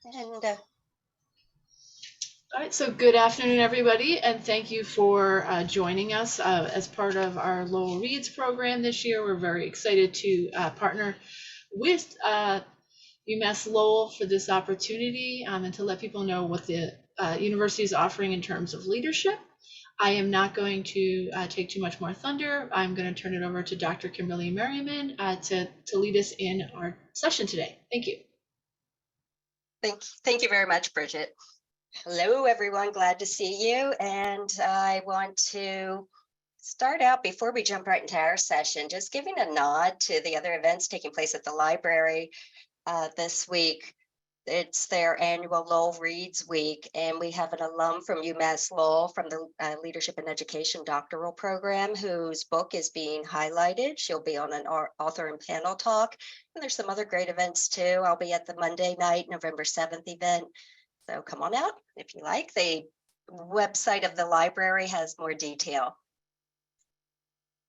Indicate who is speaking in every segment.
Speaker 1: And
Speaker 2: All right, so good afternoon, everybody, and thank you for joining us as part of our Lowell Reads program this year. We're very excited to partner with UMass Lowell for this opportunity and to let people know what the university is offering in terms of leadership. I am not going to take too much more thunder. I'm going to turn it over to Dr. Kimberly Merriman to lead us in our session today. Thank you.
Speaker 1: thank you very much, Bridget. Hello, everyone. Glad to see you. And I want to start out before we jump right into our session, just giving a nod to the other events taking place at the library this week. It's their annual Lowell Reads Week, and we have an alum from UMass Lowell from the Leadership and Education doctoral program whose book is being highlighted. She'll be on an author and panel talk, and there's some other great events too. I'll be at the Monday night, November 7th event, so come on out if you like. The website of the library has more detail.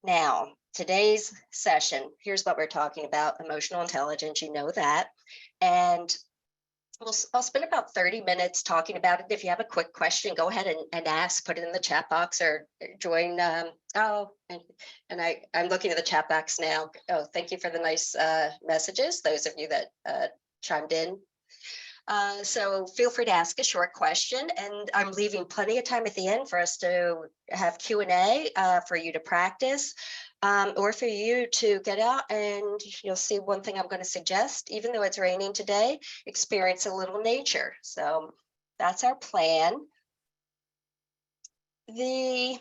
Speaker 1: Now, today's session, here's what we're talking about: emotional intelligence, you know that. And I'll spend about 30 minutes talking about it. If you have a quick question, go ahead and ask, put it in the chat box or join. I'm looking at the chat box now. Oh, thank you for the nice messages, those of you that chimed in. So feel free to ask a short question, and I'm leaving plenty of time at the end for us to have Q&A for you to practice. Or for you to get out, and you'll see one thing I'm going to suggest: even though it's raining today, experience a little nature. So that's our plan. The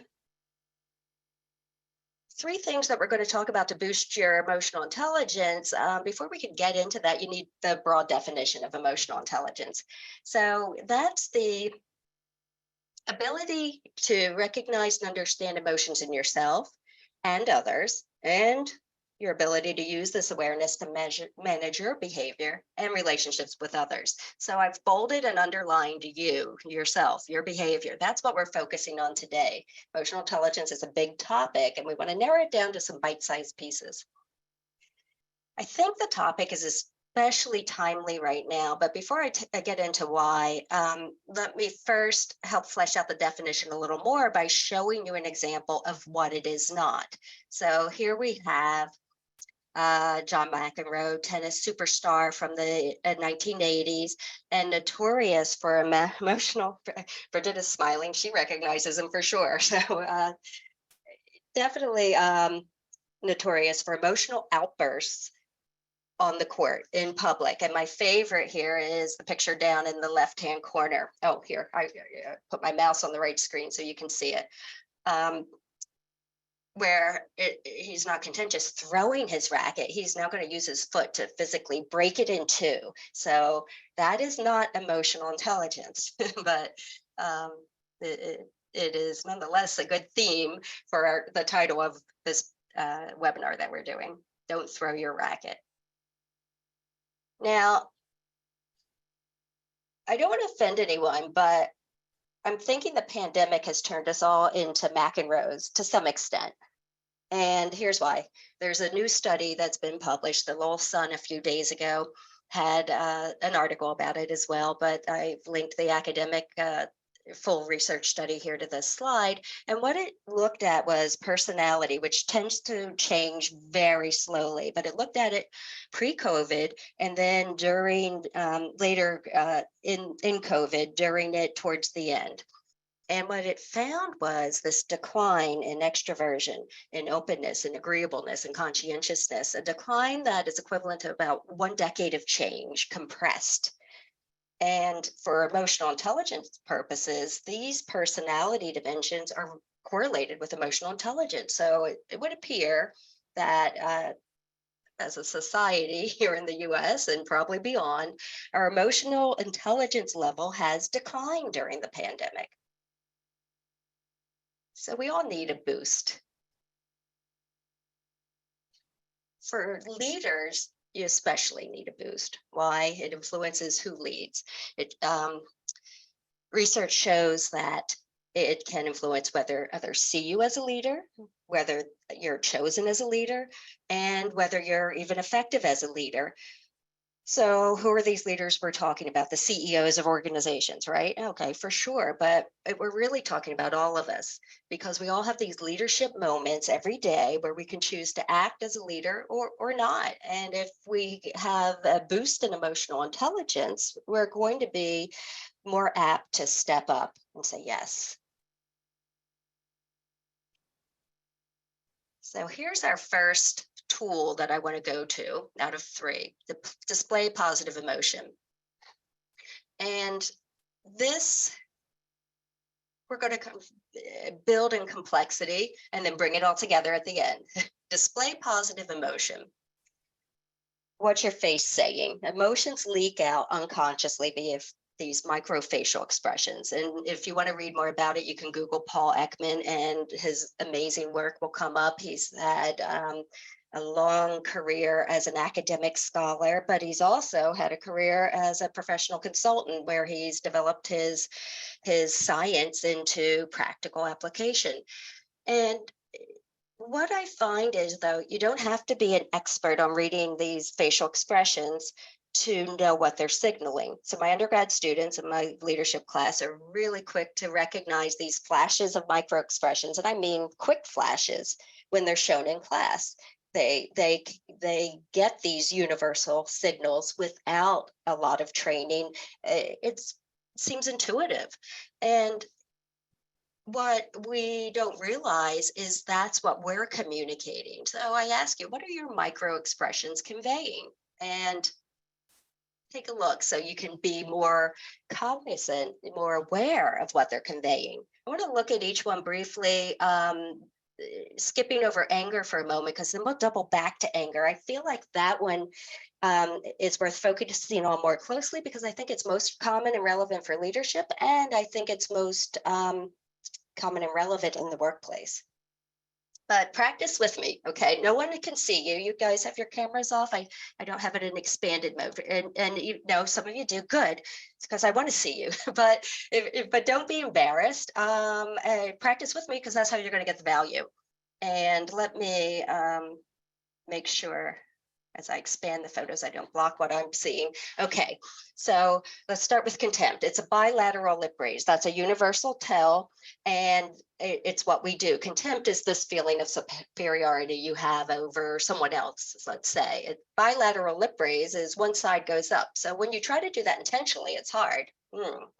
Speaker 1: three things that we're going to talk about to boost your emotional intelligence, before we can get into that, you need the broad definition of emotional intelligence. So that's the ability to recognize and understand emotions in yourself and others, and your ability to use this awareness to manage your behavior and relationships with others. So I've bolded and underlined you, yourself, your behavior. That's what we're focusing on today. Emotional intelligence is a big topic, and we want to narrow it down to some bite-sized pieces. I think the topic is especially timely right now, but before I get into why, let me first help flesh out the definition a little more by showing you an example of what it is not. So here we have John McEnroe, tennis superstar from the 1980s, and notorious for emotional. Bridget is smiling; she recognizes him for sure. So definitely notorious for emotional outbursts on the court in public. And my favorite here is the picture down in the left-hand corner. Oh, here, I put my mouse on the right screen so you can see it. Where he's not content just throwing his racket, he's now going to use his foot to physically break it in two. So that is not emotional intelligence, but it is nonetheless a good theme for the title of this webinar that we're doing: Don't Throw Your Racket. Now, I don't want to offend anyone, but I'm thinking the pandemic has turned us all into McEnroes to some extent. And here's why. There's a new study that's been published. The Lowell Sun a few days ago had an article about it as well, but I've linked the academic full research study here to this slide. And what it looked at was personality, which tends to change very slowly, but it looked at it pre-COVID and then during later in COVID, during it towards the end. And what it found was this decline in extroversion, in openness, in agreeableness, and conscientiousness, a decline that is equivalent to about 1 decade of change compressed. And for emotional intelligence purposes, these personality dimensions are correlated with emotional intelligence. So it would appear that as a society here in the US and probably beyond, our emotional intelligence level has declined during the pandemic. So we all need a boost. For leaders, you especially need a boost. Why? It influences who leads. Research shows that it can influence whether others see you as a leader, whether you're chosen as a leader, and whether you're even effective as a leader. So who are these leaders we're talking about? The CEOs of organizations, right? Okay, for sure. But we're really talking about all of us because we all have these leadership moments every day where we can choose to act as a leader or not. And if we have a boost in emotional intelligence, we're going to be more apt to step up and say yes. So here's our first tool that I want to go to out of three, display positive emotion. And this we're going to build in complexity and then bring it all together at the end. Display positive emotion. What's your face saying? Emotions leak out unconsciously via these microfacial expressions. And if you want to read more about it, you can Google Paul Ekman and his amazing work will come up. He's had a long career as an academic scholar, but he's also had a career as a professional consultant where he's developed his science into practical application. And what I find is, though, you don't have to be an expert on reading these facial expressions to know what they're signaling. So my undergrad students in my leadership class are really quick to recognize these flashes of micro expressions, and I mean quick flashes when they're shown in class. They get these universal signals without a lot of training. It seems intuitive, and what we don't realize is that's what we're communicating. So I ask you, what are your micro expressions conveying? And take a look so you can be more cognizant, more aware of what they're conveying. I want to look at each one briefly, skipping over anger for a moment, because then we'll double back to anger. I feel like that one is worth focusing on more closely because I think it's most common and relevant for leadership, and I think it's most common and relevant in the workplace. But practice with me, okay? No one can see you. You guys have your cameras off. I don't have it in expanded mode, and you know some of you do good. It's because I want to see you. But don't be embarrassed. Practice with me because that's how you're going to get the value. And let me make sure as I expand the photos, I don't block what I'm seeing. Okay, so let's start with contempt. It's a bilateral lip raise. That's a universal tell, and it's what we do. Contempt is this feeling of superiority you have over someone else, let's say. Bilateral lip raise is one side goes up. So when you try to do that intentionally, it's hard.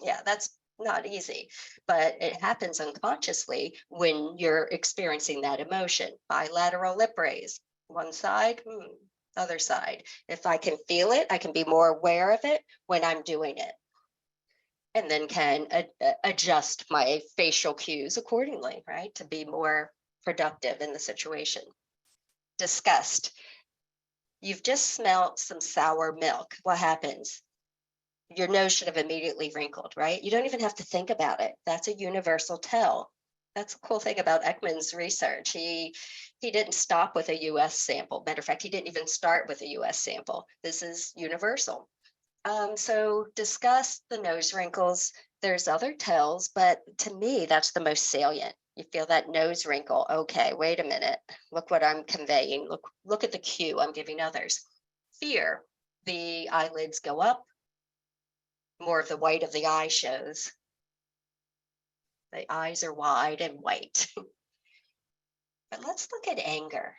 Speaker 1: Yeah, that's not easy, but it happens unconsciously when you're experiencing that emotion. Bilateral lip raise, one side, other side. If I can feel it, I can be more aware of it when I'm doing it. And then can adjust my facial cues accordingly, right? To be more productive in the situation. Disgust. You've just smelled some sour milk. What happens? Your nose should have immediately wrinkled, right? You don't even have to think about it. That's a universal tell. That's a cool thing about Ekman's research. He didn't stop with a US sample. Matter of fact, he didn't even start with a US sample. This is universal. So discuss the nose wrinkles. There's other tells, but to me, that's the most salient. You feel that nose wrinkle. Okay, wait a minute. Look what I'm conveying. Look at the cue I'm giving others. Fear. The eyelids go up. More of the white of the eye shows. The eyes are wide and white. But let's look at anger.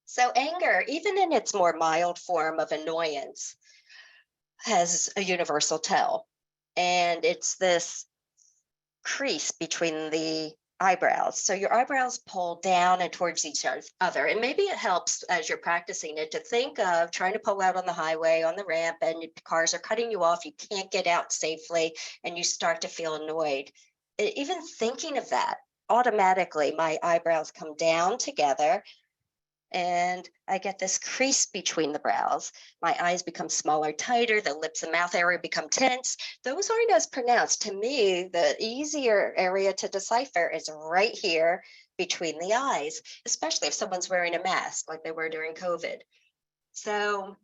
Speaker 1: So anger, even in its more mild form of annoyance, has a universal tell. And it's this crease between the eyebrows. So your eyebrows pull down and towards each other. And maybe it helps as you're practicing it to think of trying to pull out on the highway, on the ramp, and cars are cutting you off. You can't get out safely, and you start to feel annoyed. Even thinking of that, automatically my eyebrows come down together and I get this crease between the brows. My eyes become smaller, tighter, the lips and mouth area become tense. Those aren't as pronounced. To me, the easier area to decipher is right here between the eyes, especially if someone's wearing a mask like they were during COVID. So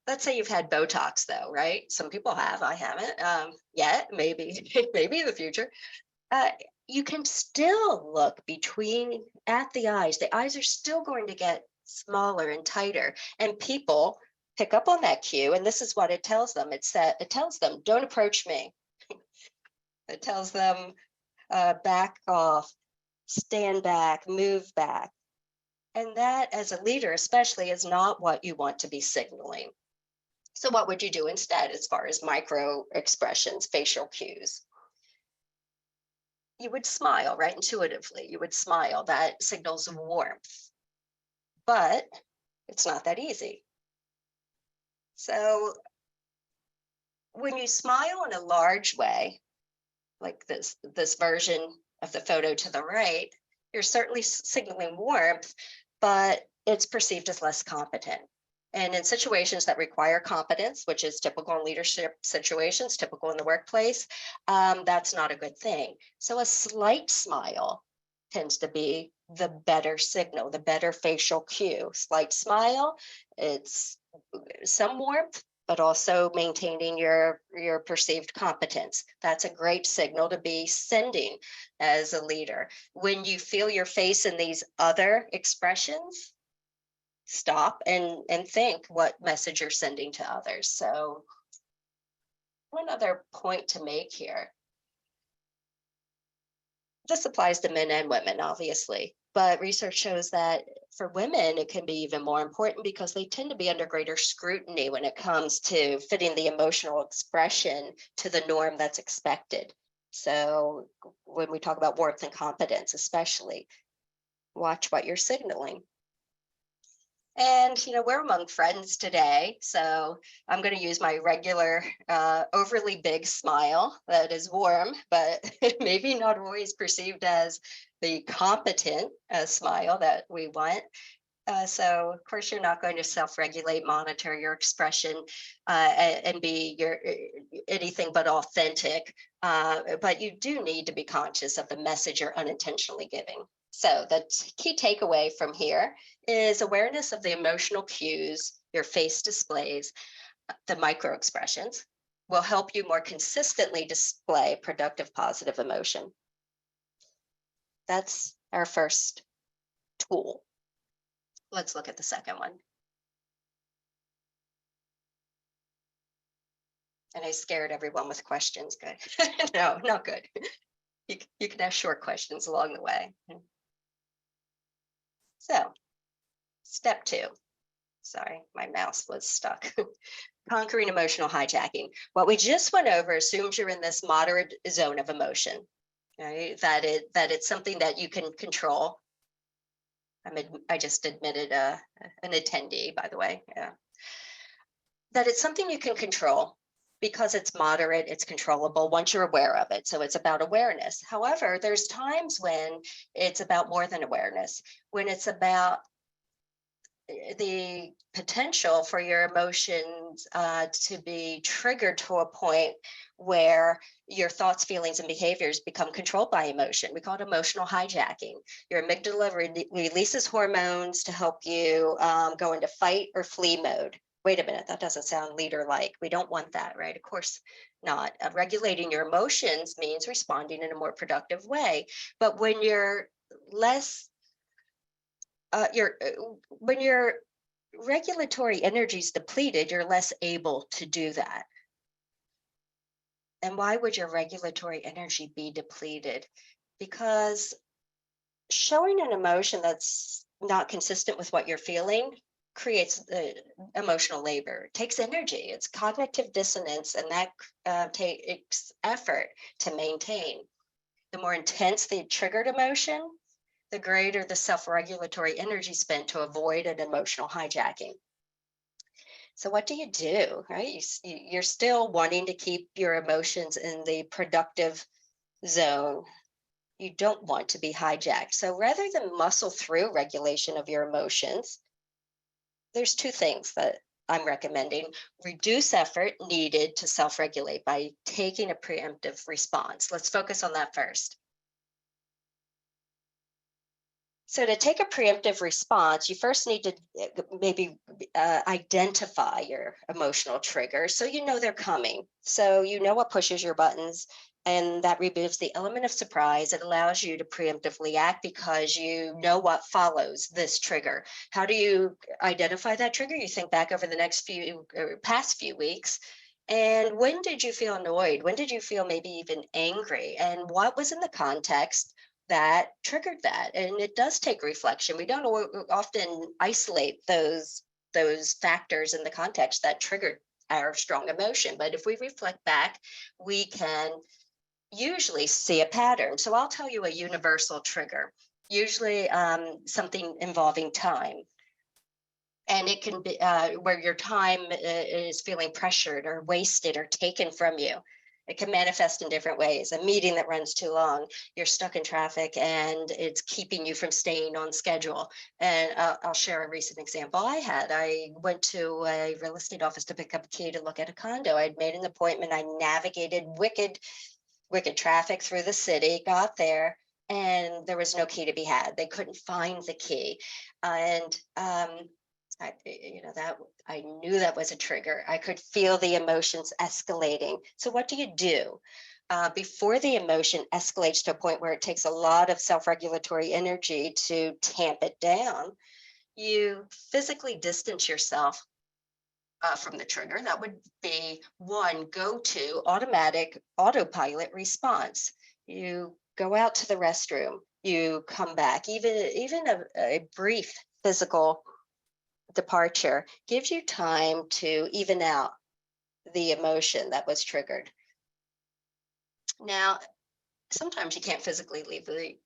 Speaker 1: let's say you've had Botox though, right? Some people have, I haven't yet, maybe, maybe in the future. Uh, you can still look between at the eyes. The eyes are still going to get smaller and tighter. And people pick up on that cue, and this is what it tells them. It tells them, don't approach me. It tells them, back off, stand back, move back. And that, as a leader especially, is not what you want to be signaling. So what would you do instead as far as micro expressions, facial cues? You would smile, right? Intuitively, you would smile. That signals warmth. But it's not that easy. So when you smile in a large way, like this version of the photo to the right, you're certainly signaling warmth, but it's perceived as less competent. And in situations that require competence, which is typical in leadership situations, typical in the workplace, that's not a good thing. So a slight smile tends to be the better signal, the better facial cue. Slight smile, it's some warmth, but also maintaining your perceived competence. That's a great signal to be sending as a leader. When you feel your face in these other expressions, stop and think what message you're sending to others. So one other point to make here. This applies to men and women, obviously, but research shows that for women, it can be even more important because they tend to be under greater scrutiny when it comes to fitting the emotional expression to the norm that's expected. So when we talk about warmth and competence, especially, watch what you're signaling. And, we're among friends today, so I'm going to use my regular overly big smile that is warm, but maybe not always perceived as the competent smile that we want. So, of course, you're not going to self-regulate, monitor your expression, and be anything but authentic. But you do need to be conscious of the message you're unintentionally giving. So the key takeaway from here is awareness of the emotional cues your face displays, the micro expressions, will help you more consistently display productive, positive emotion. That's our first tool. Let's look at the second one. And I scared everyone with questions. Good. No, not good. You can have short questions along the way. So, step 2. Sorry, my mouse was stuck. Conquering emotional hijacking. What we just went over assumes you're in this moderate zone of emotion, right? That it's something that you can control. I just admitted an attendee, by the way. Yeah. That it's something you can control because it's moderate, it's controllable once you're aware of it. So it's about awareness. However, there's times when it's about more than awareness, when it's about the potential for your emotions to be triggered to a point where your thoughts, feelings, and behaviors become controlled by emotion. We call it emotional hijacking. Your amygdala releases hormones to help you go into fight or flee mode. Wait a minute, that doesn't sound leader-like. We don't want that, right? Of course not. Regulating your emotions means responding in a more productive way. But when you're less when your regulatory energy is depleted, you're less able to do that. And why would your regulatory energy be depleted? Because showing an emotion that's not consistent with what you're feeling creates emotional labor. It takes energy. It's cognitive dissonance, and that takes effort to maintain. The more intense the triggered emotion, the greater the self-regulatory energy spent to avoid an emotional hijacking. So what do you do, right? You're still wanting to keep your emotions in the productive zone. You don't want to be hijacked. So rather than muscle through regulation of your emotions, there's 2 things that I'm recommending. Reduce effort needed to self-regulate by taking a preemptive response. Let's focus on that first. So to take a preemptive response, you first need to maybe identify your emotional triggers so you know they're coming. So you know what pushes your buttons And that removes the element of surprise. It allows you to preemptively act because you know what follows this trigger. How do you identify that trigger? You think back over the next few or past few weeks. And when did you feel annoyed? When did you feel maybe even angry? And what was in the context that triggered that? And it does take reflection. We don't often isolate those factors in the context that triggered our strong emotion. But if we reflect back, we can usually see a pattern. So I'll tell you a universal trigger, usually something involving time. And it can be where your time is feeling pressured or wasted or taken from you. It can manifest in different ways. A meeting that runs too long, you're stuck in traffic and it's keeping you from staying on schedule. And I'll share a recent example I had. I went to a real estate office to pick up a key to look at a condo. I'd made an appointment. I navigated wicked traffic through the city, got there, and there was no key to be had. They couldn't find the key. And that I knew that was a trigger. I could feel the emotions escalating. So what do? Before the emotion escalates to a point where it takes a lot of self-regulatory energy to tamp it down, you physically distance yourself from the trigger. That would be one go-to automatic autopilot response. You go out to the restroom, you come back, even a brief physical departure gives you time to even out the emotion that was triggered. Now, sometimes you can't physically leave the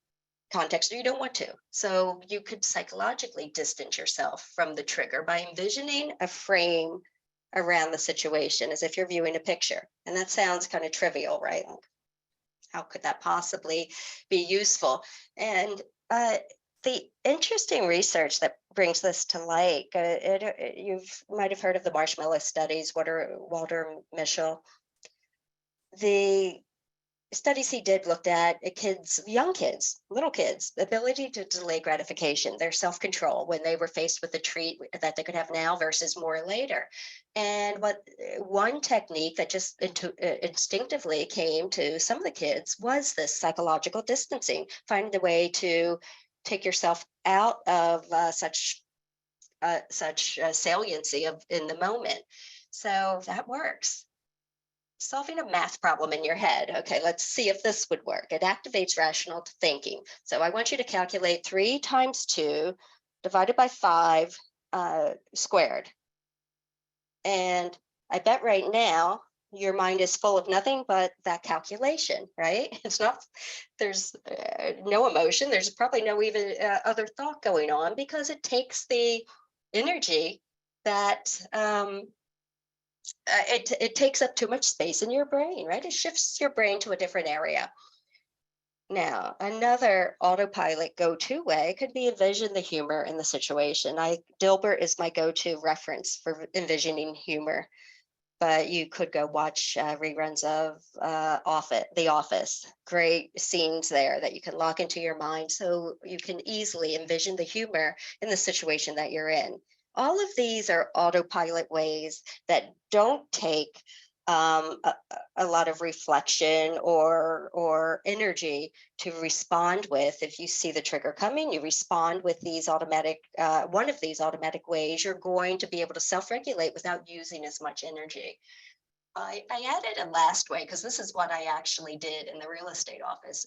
Speaker 1: context or you don't want to. So you could psychologically distance yourself from the trigger by envisioning a frame around the situation as if you're viewing a picture. And that sounds kind of trivial, right? How could that possibly be useful? And the interesting research that brings this to light, you might have heard of the marshmallow studies, Walter Mischel. The studies he did looked at young kids, little kids, ability to delay gratification, their self-control when they were faced with a treat that they could have now versus more later. And one technique that just instinctively came to some of the kids was this psychological distancing, finding a way to take yourself out of such saliency in the moment. So that works. Solving a math problem in your head. Okay, let's see if this would work. It activates rational thinking. So I want you to calculate 3 times 2 divided by 5 squared. And I bet right now your mind is full of nothing but that calculation, right? It's not, there's no emotion. There's probably no even other thought going on because it takes the energy that it takes up too much space in your brain, right? It shifts your brain to a different area. Now, another autopilot go-to way could be envision the humor in the situation. Dilbert is my go-to reference for envisioning humor, but you could go watch reruns of The Office. Great scenes there that you can lock into your mind so you can easily envision the humor in the situation that you're in. All of these are autopilot ways that don't take a lot of reflection or energy to respond with. If you see the trigger coming, you respond with these one of these automatic ways. You're going to be able to self-regulate without using as much energy. I added a last way because this is what I actually did in the real estate office.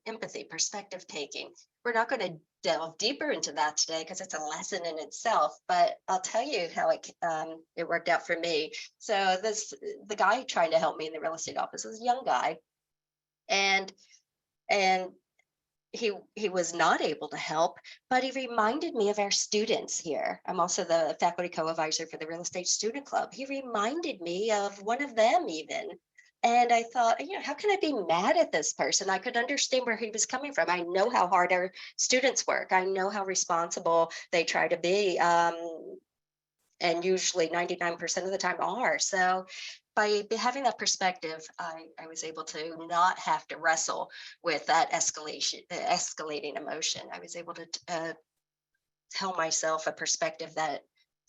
Speaker 1: Empathy, perspective taking. We're not going to delve deeper into that today because it's a lesson in itself, but I'll tell you how it worked out for me. So the guy trying to help me in the real estate office was a young guy, and he was not able to help, but he reminded me of our students here. I'm also the faculty co-advisor for the Real Estate Student Club. He reminded me of one of them even. And I thought, how can I be mad at this person? I could understand where he was coming from. I know how hard our students work. I know how responsible they try to be. And usually 99% of the time are. So by having that perspective, I was able to not have to wrestle with that escalating emotion. I was able to tell myself a perspective that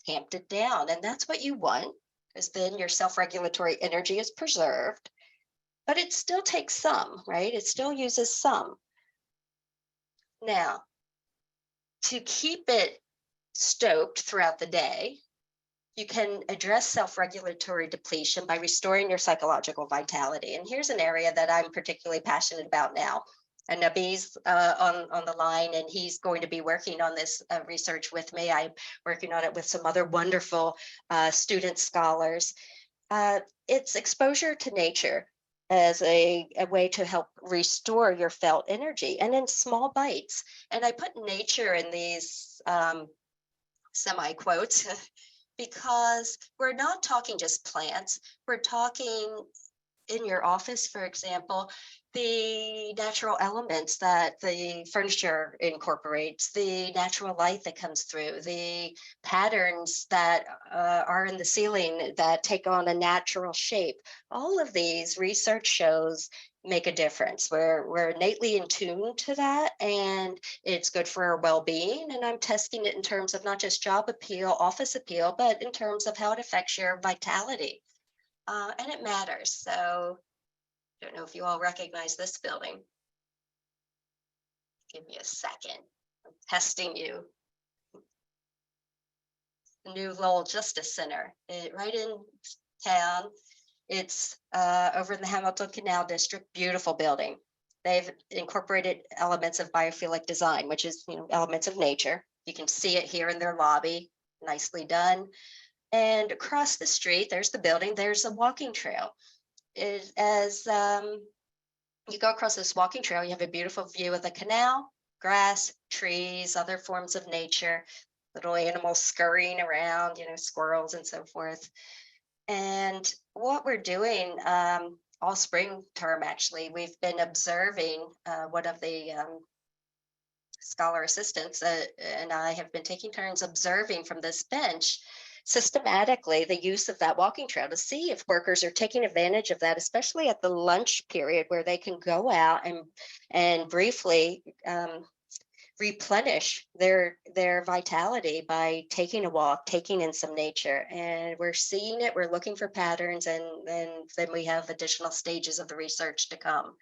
Speaker 1: tamped it down. And that's what you want, because then your self-regulatory energy is preserved. but it still takes some, right? It still uses some. Now, to keep it stoked throughout the day, you can address self-regulatory depletion by restoring your psychological vitality. And here's an area that I'm particularly passionate about now. And Nabee's on the line, and he's going to be working on this research with me. I'm working on it with some other wonderful student scholars. It's exposure to nature as a way to help restore your felt energy, and in small bites. And I put nature in these semi quotes because we're not talking just plants. We're talking in your office, for example, the natural elements that the furniture incorporates, the natural light that comes through, the patterns that are in the ceiling that take on a natural shape. All of these research shows make a difference. We're innately in tune to that, and it's good for our well-being. And I'm testing it in terms of not just job appeal, office appeal, but in terms of how it affects your vitality. And it matters. So I don't know if you all recognize this building. Give me a second. I'm testing you. The new Lowell Justice Center, right in town. It's over in the Hamilton Canal District. Beautiful building. They've incorporated elements of biophilic design, which is, elements of nature. You can see it here in their lobby. Nicely done. And across the street, there's the building. There's a walking trail. As you go across this walking trail, you have a beautiful view of the canal, grass, trees, other forms of nature, little animals scurrying around, squirrels and so forth. And what we're doing all spring term, actually, we've been observing one of the scholar assistants and I have been taking turns observing from this bench systematically the use of that walking trail to see if workers are taking advantage of that, especially at the lunch period where they can go out and briefly replenish their vitality by taking a walk, taking in some nature. And we're seeing it, we're looking for patterns, and then we have additional stages of the research to come.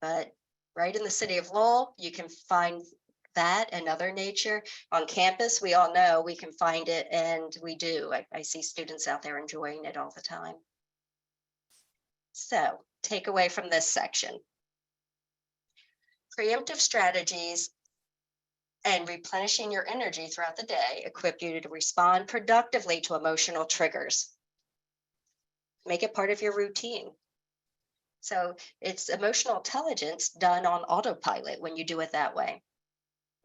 Speaker 1: But right in the city of Lowell, you can find that and other nature. On campus, we all know we can find it, and we do. I see students out there enjoying it all the time. So, take away from this section. Preemptive strategies and replenishing your energy throughout the day equip you to respond productively to emotional triggers. Make it part of your routine. So it's emotional intelligence done on autopilot when you do it that way.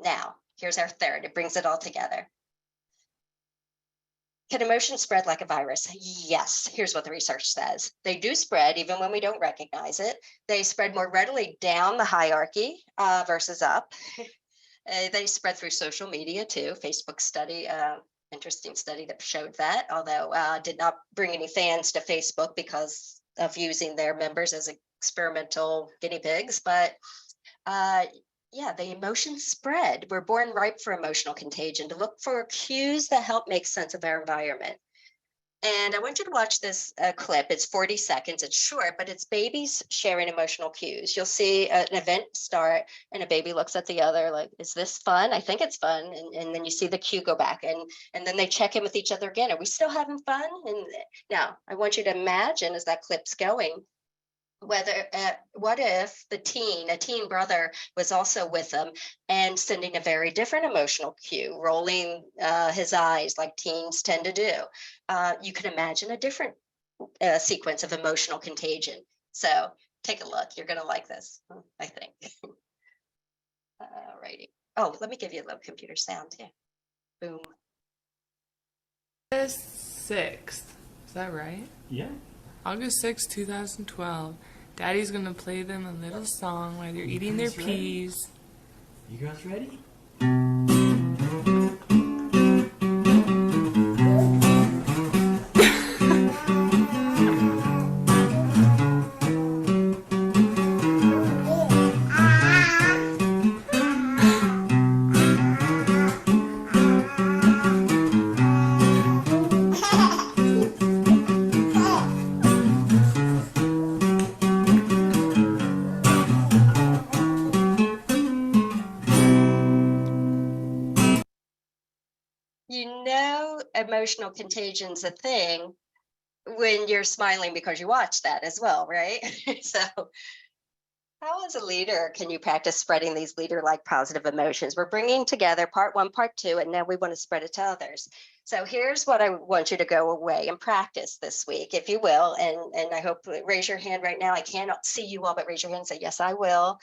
Speaker 1: Now, here's our third. It brings it all together. Can emotions spread like a virus? Yes. Here's what the research says. They do spread even when we don't recognize it. They spread more readily down the hierarchy versus up. They spread through social media too. Facebook study, interesting study that showed that, although did not bring any fans to Facebook because of using their members as experimental guinea pigs. But yeah, the emotions spread. We're born ripe for emotional contagion, to look for cues that help make sense of our environment. And I want you to watch this clip. It's 40 seconds. It's short, but it's babies sharing emotional cues. You'll see an event start and a baby looks at the other like, is this fun? I think it's fun. And then you see the cue go back, and then they check in with each other again. Are we still having fun? And now I want you to imagine as that clip's going, what if a teen brother was also with them and sending a very different emotional cue, rolling his eyes like teens tend to do. You can imagine a different sequence of emotional contagion. So take a look. You're going to like this, I think. Alrighty. Oh, let me give you a little computer sound too. Boom.
Speaker 3: August 6th. Is that right?
Speaker 4: Yeah.
Speaker 3: August 6th, 2012. Daddy's gonna play them a little song while they're eating their peas.
Speaker 4: You guys ready?
Speaker 1: emotional contagion's a thing when you're smiling because you watch that as well, right? So how as a leader can you practice spreading these leader-like positive emotions? We're bringing together part 1, part 2, and now we want to spread it to others. So here's what I want you to go away and practice this week, if you will. And I hope, raise your hand right now. I cannot see you all, but raise your hand and say, yes, I will.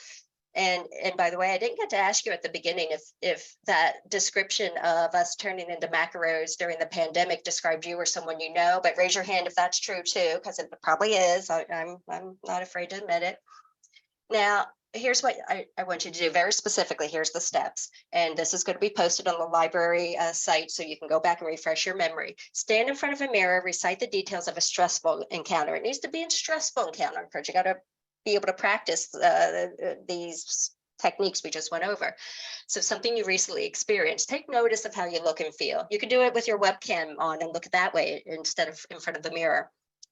Speaker 1: And by the way, I didn't get to ask you at the beginning if that description of us turning into macaroons during the pandemic described you or someone you know, but raise your hand if that's true too, because it probably is. I'm not afraid to admit it. Now, here's what I want you to do very specifically. Here's the steps. And this is going to be posted on the library site so you can go back and refresh your memory. Stand in front of a mirror, recite the details of a stressful encounter. It needs to be a stressful encounter because you got to be able to practice these techniques we just went over. So something you recently experienced, take notice of how you look and feel. You can do it with your webcam on and look that way instead of in front of the mirror.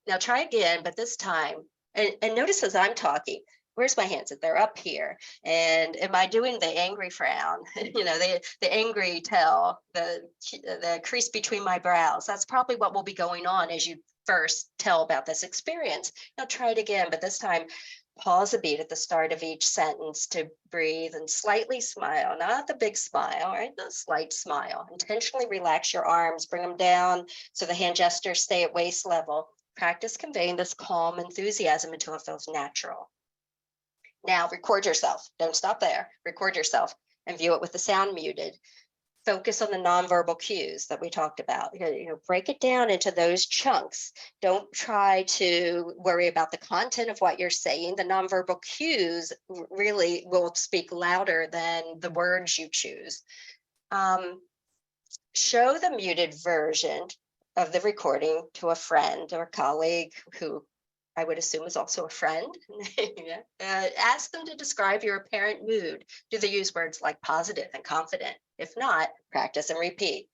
Speaker 1: Now try again, but this time, and notice as I'm talking, where's my hands? They're up here. And am I doing the angry frown? You know, the angry tell, the crease between my brows. That's probably what will be going on as you first tell about this experience. Now try it again, but this time pause a beat at the start of each sentence to breathe and slightly smile, not the big smile, right? The slight smile. Intentionally relax your arms, bring them down so the hand gestures stay at waist level. Practice conveying this calm enthusiasm until it feels natural. Now record yourself. Don't stop there. Record yourself and view it with the sound muted. Focus on the nonverbal cues that we talked about. You know, break it down into those chunks. Don't try to worry about the content of what you're saying. The nonverbal cues really will speak louder than the words you choose. Show the muted version of the recording to a friend or colleague who I would assume is also a friend. Ask them to describe your apparent mood. Do they use words like positive and confident? If not, practice and repeat.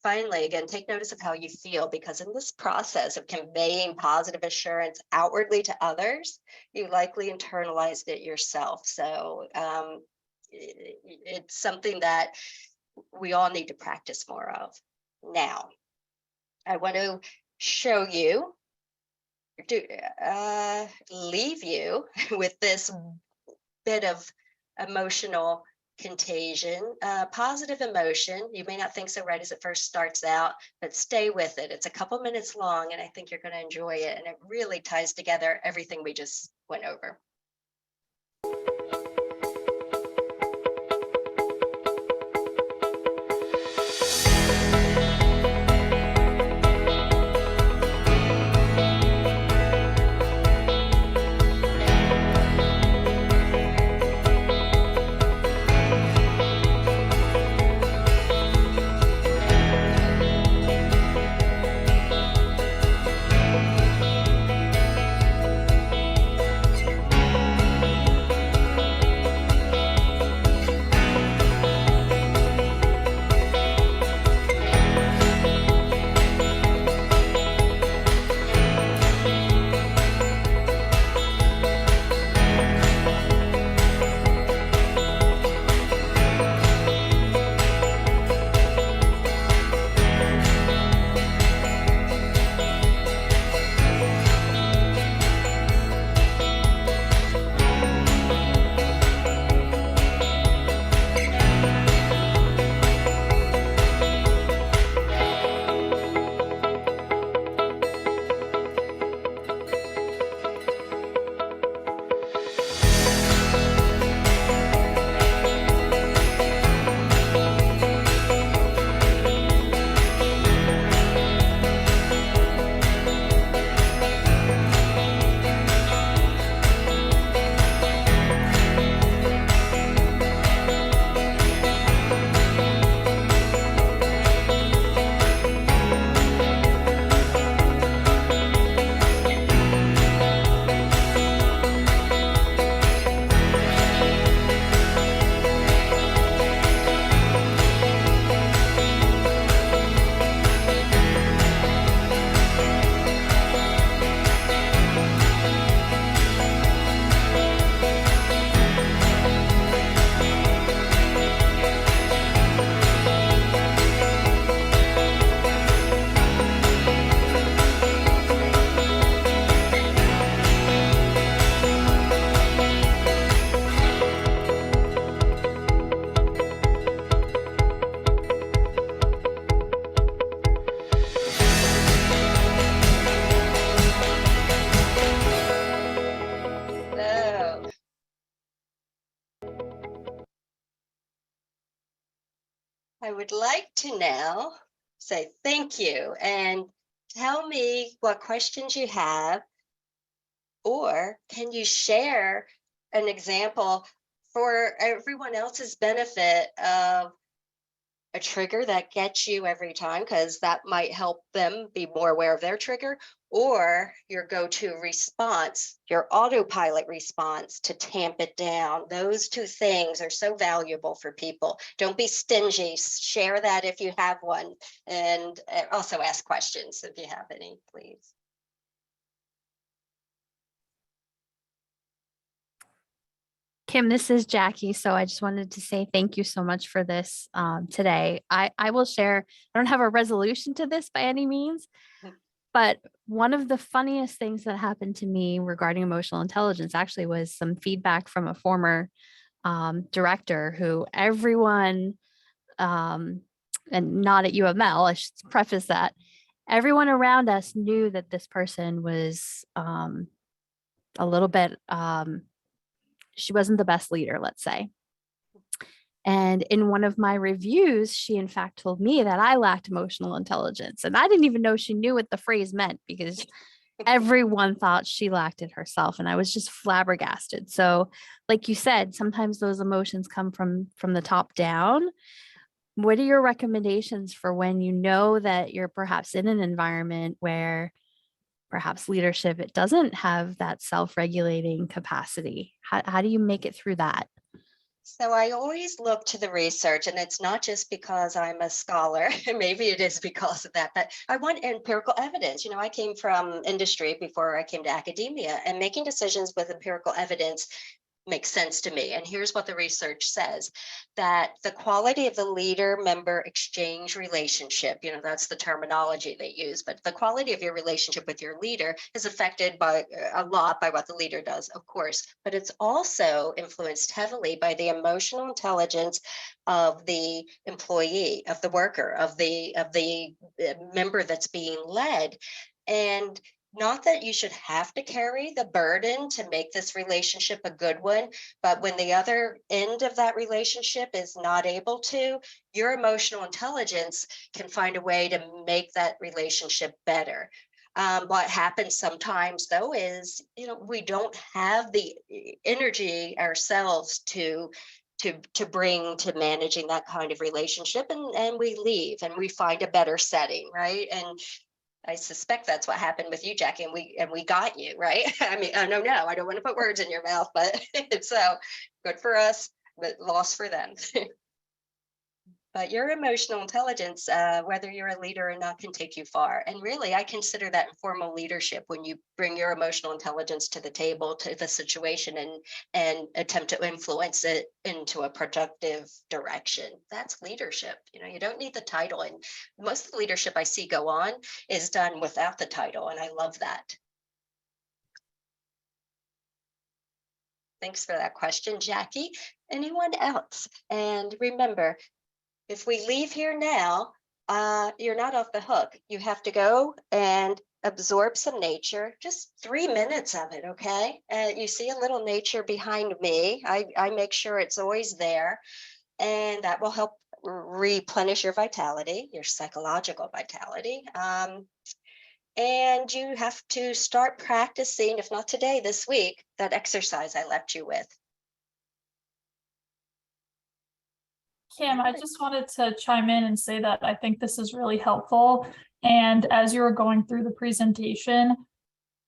Speaker 1: Finally, again, take notice of how you feel, because in this process of conveying positive assurance outwardly to others, you likely internalized it yourself. So it's something that we all need to practice more of. Now, I want to show you, leave you with this bit of emotional contagion, positive emotion. You may not think so right as it first starts out, but stay with it. It's a couple minutes long, and I think you're going to enjoy it. And it really ties together everything we just went over. I would like to now say thank you and tell me what questions you have, or can you share an example for everyone else's benefit of a trigger that gets you every time, because that might help them be more aware of their trigger, or your go-to response, your autopilot response to tamp it down. Those two things are so valuable for people. Don't be stingy. Share that if you have one, and also ask questions if you have any, please.
Speaker 5: Kim, this is Jackie. So I just wanted to say thank you so much for this today. I will share, I don't have a resolution to this by any means, but one of the funniest things that happened to me regarding emotional intelligence actually was some feedback from a former director who everyone, and not at UML, I should preface that, everyone around us knew that this person was a little bit, she wasn't the best leader, let's say. And in one of my reviews, she in fact told me that I lacked emotional intelligence. And I didn't even know she knew what the phrase meant, because everyone thought she lacked it herself. And I was just flabbergasted. So like you said, sometimes those emotions come from the top down. What are your recommendations for when you know that you're perhaps in an environment where perhaps leadership, it doesn't have that self-regulating capacity? How do you make it through that?
Speaker 1: So I always look to the research, and it's not just because I'm a scholar, maybe it is because of that, but I want empirical evidence. I came from industry before I came to academia, and making decisions with empirical evidence makes sense to me. And here's what the research says, that the quality of the leader-member exchange relationship, that's the terminology they use, but the quality of your relationship with your leader is affected by a lot by what the leader does, of course, but it's also influenced heavily by the emotional intelligence of the employee, of the worker, of the member that's being led. And not that you should have to carry the burden to make this relationship a good one, but when the other end of that relationship is not able to, your emotional intelligence can find a way to make that relationship better. What happens sometimes, though, is we don't have the energy ourselves to bring to managing that kind of relationship, and we leave and we find a better setting, right? And I suspect that's what happened with you, Jackie, and we got you, right? I mean, no, I don't want to put words in your mouth, but so good for us, but loss for them. But your emotional intelligence, whether you're a leader or not, can take you far. And really, I consider that informal leadership, when you bring your emotional intelligence to the table, to the situation, and attempt to influence it into a productive direction. That's leadership. You don't need the title. And most of the leadership I see go on is done without the title. And I love that. Thanks for that question, Jackie. Anyone else? And remember, if we leave here now, you're not off the hook. You have to go and absorb some nature, just 3 minutes of it, okay? You see a little nature behind me. I make sure it's always there, and that will help replenish your vitality, your psychological vitality. And you have to start practicing, if not today, this week, that exercise I left you with.
Speaker 6: Kim, I just wanted to chime in and say that I think this is really helpful. And as you were going through the presentation,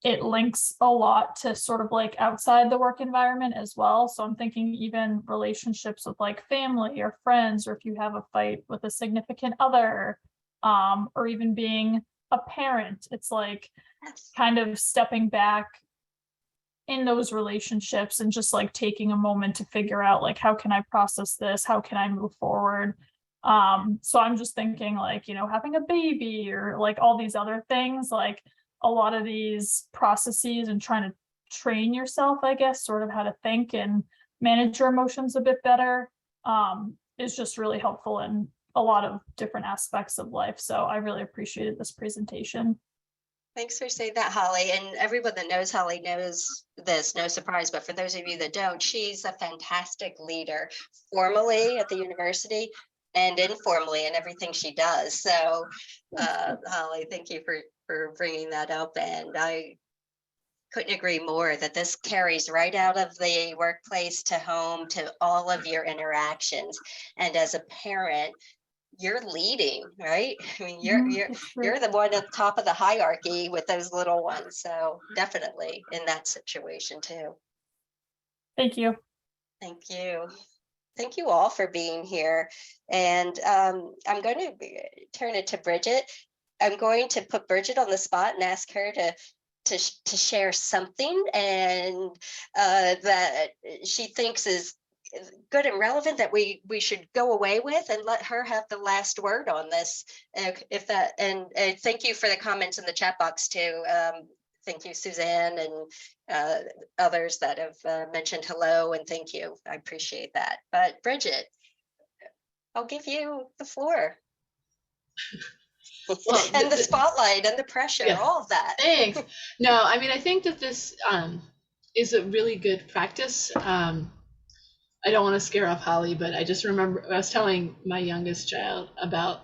Speaker 6: it links a lot to sort of like outside the work environment as well. So I'm thinking even relationships with like family or friends, or if you have a fight with a significant other, or even being a parent, it's like kind of stepping back in those relationships and just like taking a moment to figure out like, how can I process this? How can I move forward? So I'm just thinking like, having a baby or like all these other things, like a lot of these processes and trying to train yourself, I guess, sort of how to think and manage your emotions a bit better, is just really helpful in a lot of different aspects of life. So I really appreciated this presentation.
Speaker 1: Thanks for saying that, Holly. And everyone that knows Holly knows this, no surprise. But for those of you that don't, she's a fantastic leader formally at the university and informally in everything she does. So, Holly, thank you for bringing that up. And I couldn't agree more that this carries right out of the workplace to home to all of your interactions. And as a parent, you're leading, right? I mean, you're the one at the top of the hierarchy with those little ones. So definitely in that situation too.
Speaker 6: Thank you.
Speaker 1: Thank you. Thank you all for being here. And I'm going to turn it to Bridget. I'm going to put Bridget on the spot and ask her to share something and that she thinks is good and relevant that we should go away with, and let her have the last word on this. If that, and thank you for the comments in the chat box too. Thank you, Suzanne, and others that have mentioned hello, and thank you. I appreciate that. But Bridget, I'll give you the floor.
Speaker 2: Well,
Speaker 1: and the spotlight and the pressure,
Speaker 2: yeah,
Speaker 1: all of that.
Speaker 2: Thanks. No, I mean, I think that this is a really good practice. I don't want to scare off Holly, but I just remember I was telling my youngest child about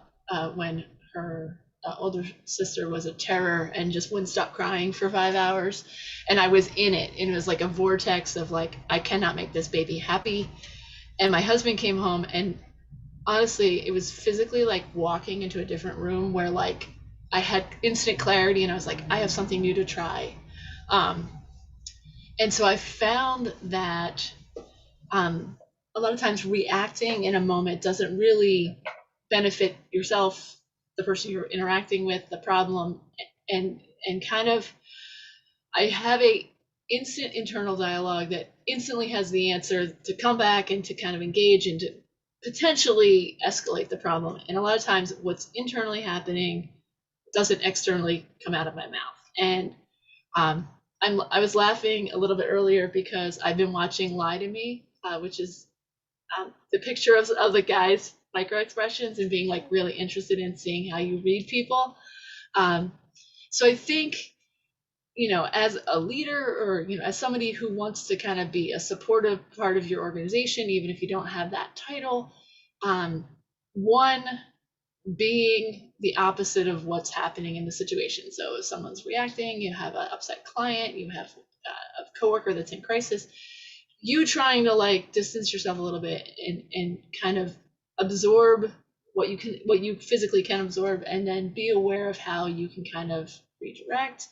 Speaker 2: when her older sister was a terror and just wouldn't stop crying for 5 hours. And I was in it. And it was like a vortex of like, I cannot make this baby happy. And my husband came home, and honestly, it was physically like walking into a different room where like I had instant clarity, and I was like, I have something new to try. And so I found that a lot of times reacting in a moment doesn't really benefit yourself, the person you're interacting with, the problem, and kind of I have a instant internal dialogue that instantly has the answer to come back and to kind of engage and to potentially escalate the problem. And a lot of times what's internally happening doesn't externally come out of my mouth. And I was laughing a little bit earlier because I've been watching Lie to Me, which is the picture of the guy's micro expressions and being like really interested in seeing how you read people. So I think, as a leader or, as somebody who wants to kind of be a supportive part of your organization, even if you don't have that title, one, being the opposite of what's happening in the situation. So if someone's reacting, you have an upset client, you have a coworker that's in crisis, you trying to like distance yourself a little bit and kind of absorb what you physically can absorb, and then be aware of how you can kind of redirect,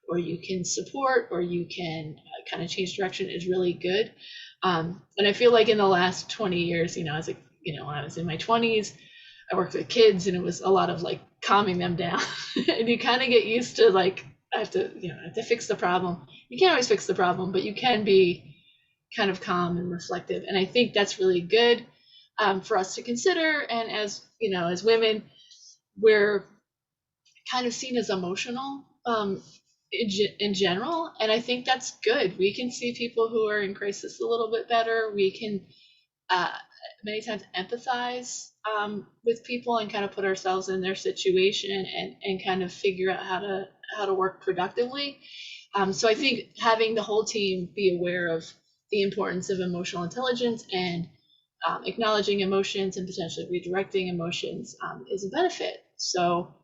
Speaker 2: or you can support, or you can kind of change direction is really good. And I feel like in the last 20 years, when I was in my 20s, I worked with kids, and it was a lot of like calming them down. And you kind of get used to like, I have to fix the problem. You can't always fix the problem, but you can be kind of calm and reflective. And I think that's really good for us to consider. And as women, we're kind of seen as emotional in general. And I think that's good. We can see people who are in crisis a little bit better. We can many times empathize with people and kind of put ourselves in their situation and kind of figure out how to work productively. So I think having the whole team be aware of the importance of emotional intelligence and acknowledging emotions and potentially redirecting emotions is a benefit. So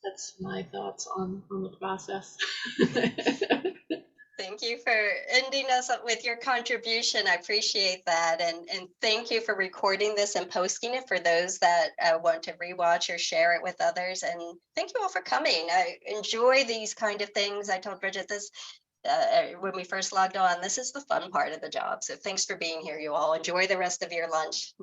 Speaker 2: that's my thoughts on the process.
Speaker 1: Thank you for ending us up with your contribution. I appreciate that. And thank you for recording this and posting it for those that want to rewatch or share it with others. And thank you all for coming. I enjoy these kind of things. I told Bridget this when we first logged on. This is the fun part of the job. So thanks for being here, you all. Enjoy the rest of your lunch.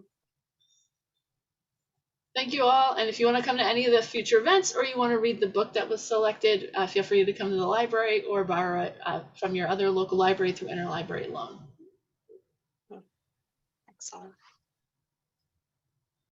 Speaker 2: Thank you all. And if you want to come to any of the future events, or you want to read the book that was selected, feel free to come to the library or borrow it from your other local library through interlibrary loan.
Speaker 1: Excellent.